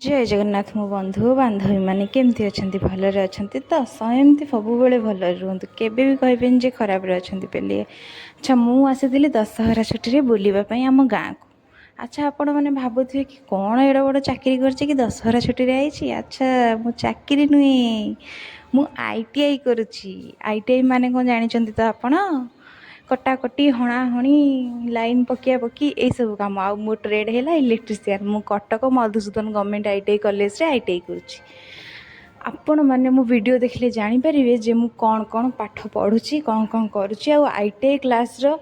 जय जगन्नाथ मो बंधु बांधवी मैंने केमती अच्छा भलरे अच्छा तो एमती सबुबले भल रुहतु केवे भी कहबेनि जे खराब अच्छा बोलिए। अच्छा मुझे दशहरा छुट्टी बुलवाई आम गाँ को। अच्छा आपण मैंने भावुए कि कौन एड़ा बड़ चाकरी कर दशहरा छुट्टी आई। अच्छा मो चाकरी नुहे मु ITI करुच्ची। ITI माने कौन जानते तो आपण कटाकटी हणाहणी लाइन पकिया पकी यही सब कम आ मो ट्रेड है इलेक्ट्रीशियन। मु Cuttack Madhusudan government ITI college रे ITI करुच्ची। आपण मैंने मो वीडियो देखले जानीपारे जे मु कौन कौन पाठ पढ़ुची कौन कौन करुच्ची आ ITI क्लास रो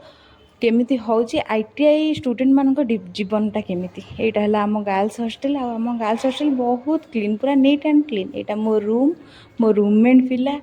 केमिति होची ITI स्टूडेंट मानक जीवनटा केमिति। एटा हला आम गर्ल्स हॉस्टल आम गर्ल्स हॉस्टल बहुत क्लीन पूरा नीट एंड क्लीन। एटा मो रूम मो रूममेट पिला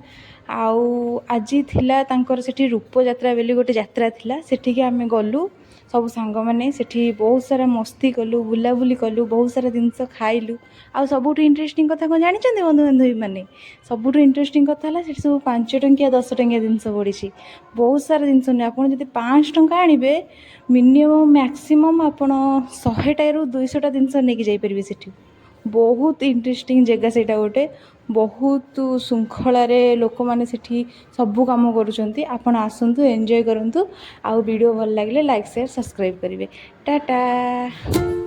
आउ आज थिला तांकर सेठी रूप यात्रा बेली गोटे यात्रा थिला सेठी के आमे गलु सब सांग माने सेठी बहुत सारा मस्ती कलु बुलाबुली कलु बहुत सारा जिनस खाइलु। आ सबुठ इंटरेस्टिंग कथा कौन जानते बंधु बांधवी मैंने सबुठ इंटरेस्टिंग कथा है से सब 5 टंकिया 10 टंकिया जिनस पड़ी बहुत सारा जिनस नहीं आप 5 टंका आनिबे मिनिमम मैक्सिमम आप 100टा रु 200टा जिनस नहीं जापर सेठी। बहुत इंटरेस्टिंग जगह से गोटे बहुत श्रृंखलार लोक मैंने सेठी सबू कम करुँच। आपण आसतु एंजॉय करूँ। आउ वीडियो भल लगे लाइक शेयर सब्सक्राइब करेंगे। टाटा।